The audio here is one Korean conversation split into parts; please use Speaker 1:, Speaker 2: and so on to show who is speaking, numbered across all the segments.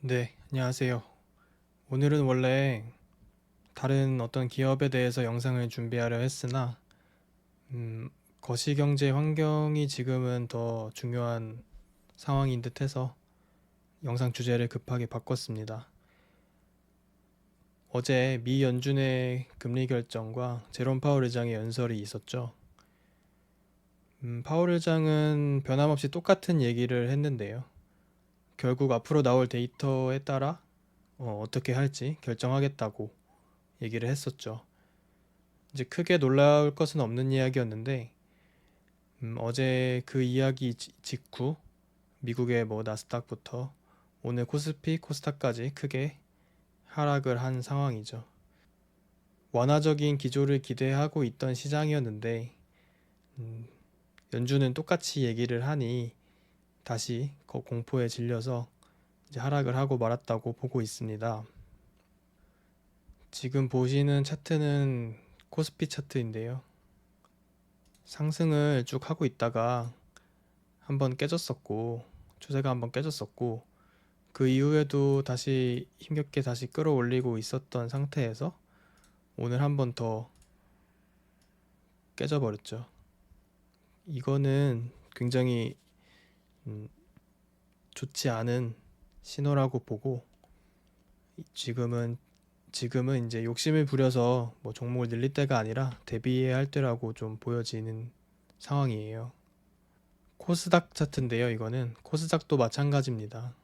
Speaker 1: 네, 안녕하세요. 오늘은 원래 다른 어떤 기업에 대해서 영상을 준비하려 했으나, 거시경제 환경이 지금은 더 중요한 상황인 듯 해서 영상 주제를 급하게 바꿨습니다. 어제 미 연준의 금리 결정과 제롬 파월 의장의 연설이 있었죠. 파월 의장은 변함없이 똑같은 얘기를 했는데요. 결국 앞으로 나올 데이터에 따라 어떻게 할지 결정하겠다고 얘기를 했었죠. 이제 크게 놀라울 것은 없는 이야기였는데 어제 그 이야기 직후 미국의 뭐 나스닥부터 오늘 코스피, 코스닥까지 크게 하락을 한 상황이죠. 완화적인 기조를 기대하고 있던 시장이었는데 음, 연준은 똑같이 얘기를 하니 다시 공포에 질려서 이제 하락을 하고 말았다고 보고 있습니다. 지금 보시는 차트는 코스피 차트인데요. 상승을 쭉 하고 있다가 한번 깨졌었고 추세가 한번 깨졌었고 그 이후에도 다시 힘겹게 다시 끌어올리고 있었던 상태에서 오늘 한번 더 깨져버렸죠. 이거는 굉장히 음, 좋지 않은 신호라고 보고 지금은 지금은 이제 욕심을 부려서 뭐 종목을 늘릴 때가 아니라 대비해야 할 때라고 좀 보여지는 상황이에요. 코스닥 차트인데요. 이거는 코스닥도 마찬가지입니다.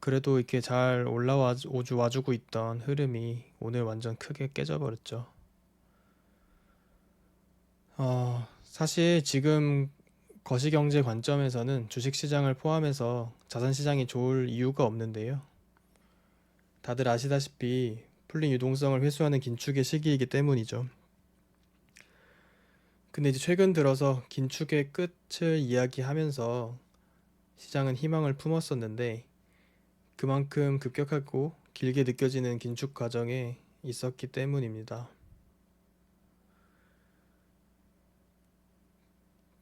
Speaker 1: 그래도 이렇게 잘 와주고 있던 흐름이 오늘 완전 크게 깨져버렸죠. 사실 지금 거시경제 관점에서는 주식시장을 포함해서 자산시장이 좋을 이유가 없는데요. 다들 아시다시피 풀린 유동성을 회수하는 긴축의 시기이기 때문이죠. 근데 이제 최근 들어서 긴축의 끝을 이야기하면서 시장은 희망을 품었었는데 그만큼 급격하고 길게 느껴지는 긴축 과정에 있었기 때문입니다.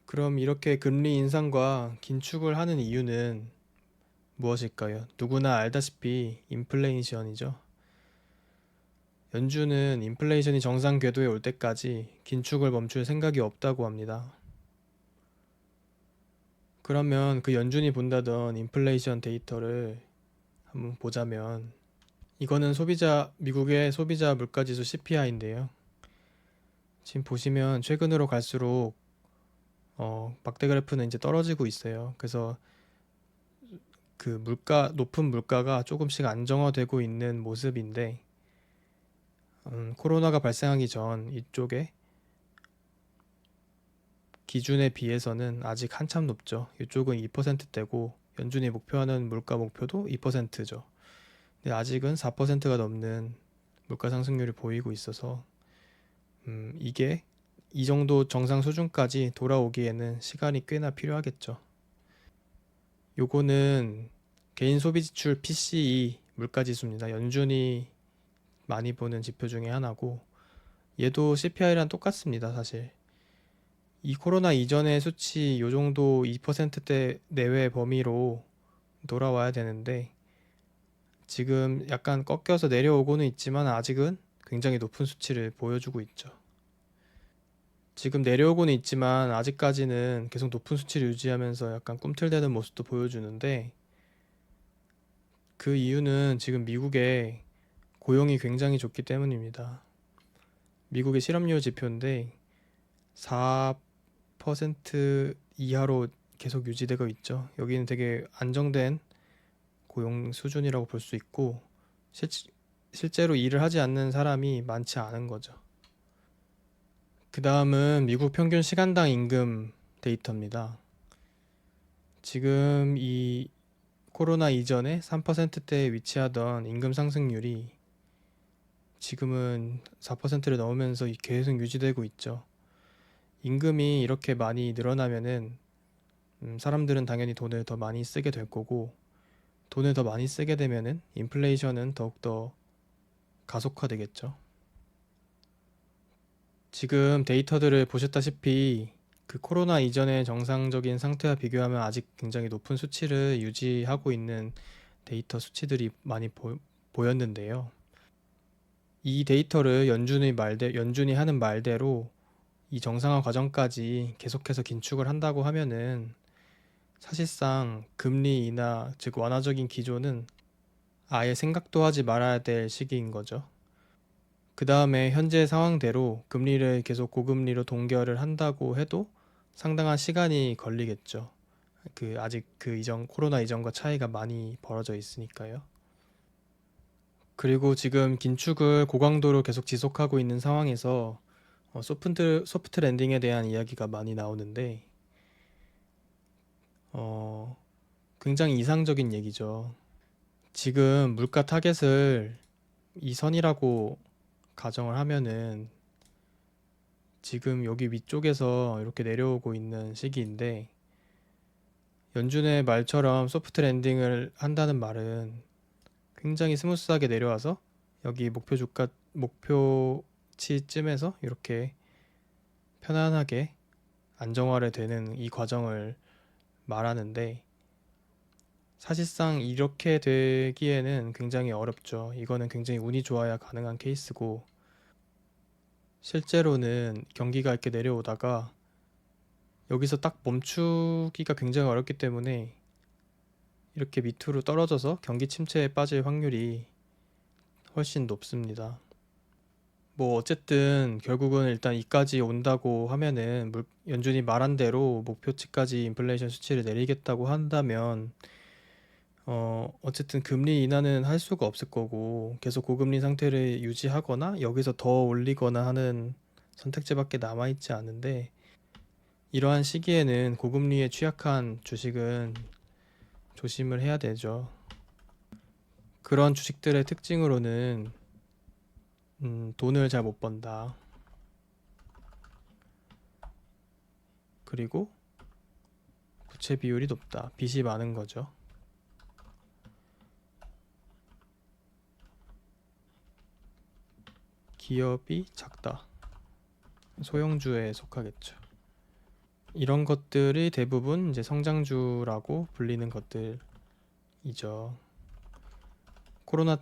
Speaker 1: 그럼 이렇게 금리 인상과 긴축을 하는 이유는 무엇일까요? 누구나 알다시피 인플레이션이죠. 연준은 인플레이션이 정상 궤도에 올 때까지 긴축을 멈출 생각이 없다고 합니다. 그러면 그 연준이 본다던 인플레이션 데이터를 한번 보자면 이거는 미국의 소비자 물가지수 CPI인데요. 지금 보시면 최근으로 갈수록 막대 그래프는 이제 떨어지고 있어요. 그래서 그 높은 물가가 조금씩 안정화되고 있는 모습인데, 코로나가 발생하기 전 이쪽에 기준에 비해서는 아직 한참 높죠. 이쪽은 2%대고 연준이 목표하는 물가 목표도 2%죠. 근데 아직은 4%가 넘는 물가 상승률이 보이고 있어서 이게 이 정도 정상 수준까지 돌아오기에는 시간이 꽤나 필요하겠죠. 요거는 개인 소비 지출 PCE 물가 지수입니다. 연준이 많이 보는 지표 중에 하나고 얘도 CPI랑 똑같습니다, 사실. 이 코로나 이전의 수치 요 정도 2%대 내외 범위로 돌아와야 되는데 지금 약간 꺾여서 내려오고는 있지만 아직은 굉장히 높은 수치를 보여주고 있죠. 지금 내려오고는 있지만 아직까지는 계속 높은 수치를 유지하면서 약간 꿈틀대는 모습도 보여주는데 그 이유는 지금 미국의 고용이 굉장히 좋기 때문입니다. 미국의 실업률 지표인데 4% 이하로 계속 유지되고 있죠. 여기는 되게 안정된 고용 수준이라고 볼 수 있고 실, 실제로 일을 하지 않는 사람이 많지 않은 거죠. 그 다음은 미국 평균 시간당 임금 데이터입니다. 지금 이 코로나 이전에 3%대에 위치하던 임금 상승률이 지금은 4%를 넘으면서 계속 유지되고 있죠. 임금이 이렇게 많이 늘어나면은 사람들은 당연히 돈을 더 많이 쓰게 될 거고 돈을 더 많이 쓰게 되면은 인플레이션은 더욱더 가속화되겠죠. 지금 데이터들을 보셨다시피 그 코로나 이전의 정상적인 상태와 비교하면 아직 굉장히 높은 수치를 유지하고 있는 데이터 수치들이 많이 보였는데요. 이 데이터를 연준이 하는 말대로 이 정상화 과정까지 계속해서 긴축을 한다고 하면은 사실상 금리 인하, 즉 완화적인 기조는 아예 생각도 하지 말아야 될 시기인 거죠. 그 다음에 현재 상황대로 금리를 계속 고금리로 동결을 한다고 해도 상당한 시간이 걸리겠죠. 아직 그 이전, 코로나 이전과 차이가 많이 벌어져 있으니까요. 그리고 지금 긴축을 고강도로 계속 지속하고 있는 상황에서 소프트 랜딩에 대한 이야기가 많이 나오는데, 어, 굉장히 이상적인 얘기죠. 지금 물가 타겟을 이 선이라고 가정을 하면은 지금 여기 위쪽에서 이렇게 내려오고 있는 시기인데, 연준의 말처럼 소프트 랜딩을 한다는 말은 굉장히 스무스하게 내려와서 여기 목표치쯤에서 이렇게 편안하게 안정화를 되는 이 과정을 말하는데, 사실상 이렇게 되기에는 굉장히 어렵죠. 이거는 굉장히 운이 좋아야 가능한 케이스고, 실제로는 경기가 이렇게 내려오다가 여기서 딱 멈추기가 굉장히 어렵기 때문에 이렇게 밑으로 떨어져서 경기 침체에 빠질 확률이 훨씬 높습니다. 뭐 어쨌든 결국은 일단 이까지 온다고 하면은 연준이 말한 대로 목표치까지 인플레이션 수치를 내리겠다고 한다면 어쨌든 금리 인하는 할 수가 없을 거고 계속 고금리 상태를 유지하거나 여기서 더 올리거나 하는 선택지밖에 남아있지 않은데, 이러한 시기에는 고금리에 취약한 주식은 조심을 해야 되죠. 그런 주식들의 특징으로는 돈을 잘 못 번다. 그리고 부채 비율이 높다. 빚이 많은 거죠. 기업이 작다. 소형주에 속하겠죠. 이런 것들이 대부분 이제 성장주라고 불리는 것들이죠. 코로나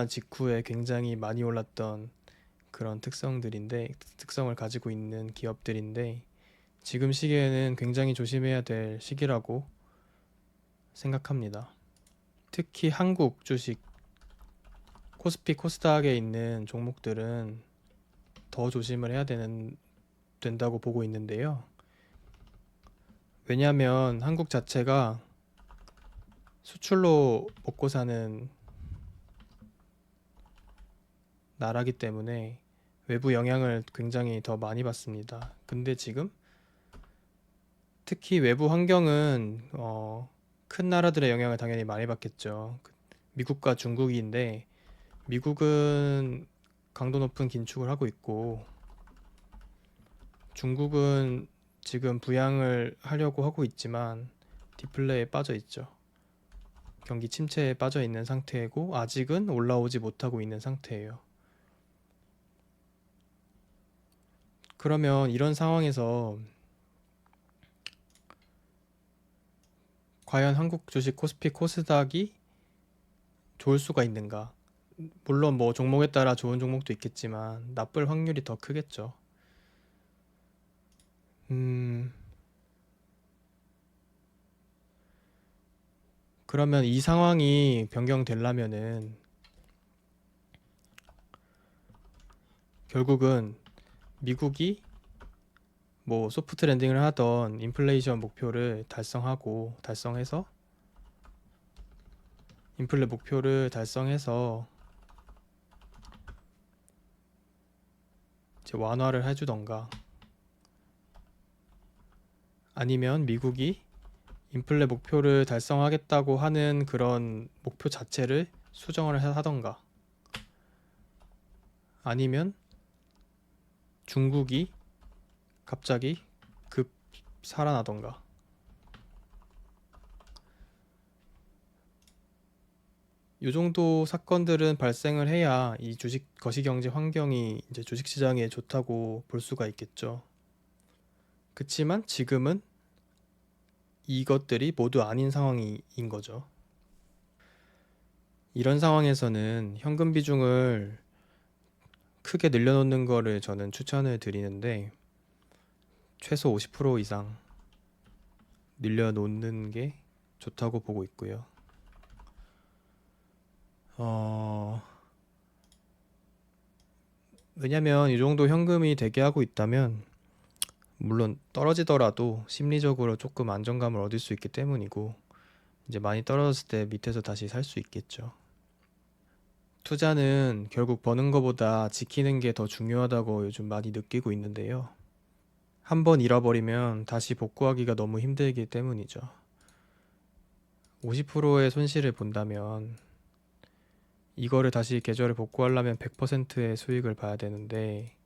Speaker 1: 직후에 굉장히 많이 올랐던 그런 특성을 가지고 있는 기업들인데, 지금 시기에는 굉장히 조심해야 될 시기라고 생각합니다. 특히 한국 주식, 코스피, 코스닥에 있는 종목들은 더 조심을 된다고 보고 있는데요. 왜냐하면 한국 자체가 수출로 먹고 사는 나라기 때문에 외부 영향을 굉장히 더 많이 받습니다. 근데 지금 특히 외부 환경은 큰 나라들의 영향을 당연히 많이 받겠죠. 미국과 중국인데, 미국은 강도 높은 긴축을 하고 있고 중국은 지금 부양을 하려고 하고 있지만 디플레에 빠져 있죠. 경기 침체에 빠져 있는 상태이고 아직은 올라오지 못하고 있는 상태예요. 그러면 이런 상황에서 과연 한국 주식 코스피 코스닥이 좋을 수가 있는가? 물론 뭐 종목에 따라 좋은 종목도 있겠지만 나쁠 확률이 더 크겠죠. 음, 그러면 이 상황이 변경되려면은 결국은 미국이 뭐 소프트 랜딩을 하던 인플레이션 목표를 달성해서 이제 완화를 해주던가, 아니면 미국이 인플레 목표를 달성하겠다고 하는 그런 목표 자체를 수정을 하던가, 아니면 중국이 갑자기 급 살아나던가. 이 정도 사건들은 발생을 해야 이 거시경제 환경이 이제 주식시장에 좋다고 볼 수가 있겠죠. 그치만 지금은 이것들이 모두 아닌 상황인 거죠. 이런 상황에서는 현금 비중을 크게 늘려놓는 거를 저는 추천을 드리는데 최소 50% 이상 늘려놓는 게 좋다고 보고 있고요. 왜냐면 이 정도 현금이 대기하고 있다면 물론 떨어지더라도 심리적으로 조금 안정감을 얻을 수 있기 때문이고 이제 많이 떨어졌을 때 밑에서 다시 살 수 있겠죠. 투자는 결국 버는 것보다 지키는 게 더 중요하다고 요즘 많이 느끼고 있는데요. 한번 잃어버리면 다시 복구하기가 너무 힘들기 때문이죠. 50%의 손실을 본다면 이거를 다시 계좌를 복구하려면 100%의 수익을 봐야 되는데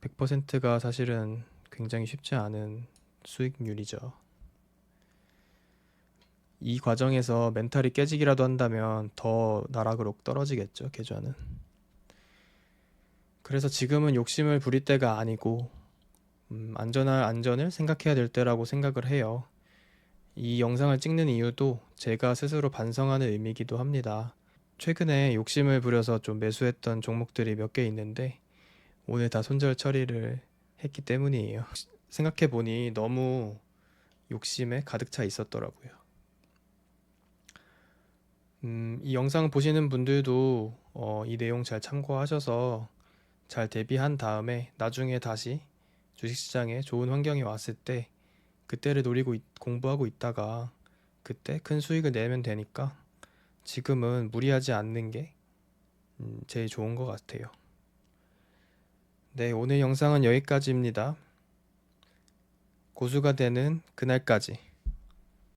Speaker 1: 100%가 사실은 굉장히 쉽지 않은 수익률이죠. 이 과정에서 멘탈이 깨지기라도 한다면 더 나락으로 떨어지겠죠, 계좌는. 그래서 지금은 욕심을 부릴 때가 아니고 안전할 안전을 생각해야 될 때라고 생각을 해요. 이 영상을 찍는 이유도 제가 스스로 반성하는 의미이기도 합니다. 최근에 욕심을 부려서 좀 매수했던 종목들이 몇 개 있는데 오늘 다 손절 처리를 했기 때문이에요. 생각해보니 너무 욕심에 가득 차 있었더라고요. 이 영상 보시는 분들도 이 내용 잘 참고하셔서 잘 대비한 다음에 나중에 다시 주식시장에 좋은 환경이 왔을 때 그때를 노리고 공부하고 있다가 그때 큰 수익을 내면 되니까 지금은 무리하지 않는 게 제일 좋은 것 같아요. 네, 오늘 영상은 여기까지입니다. 고수가 되는 그날까지.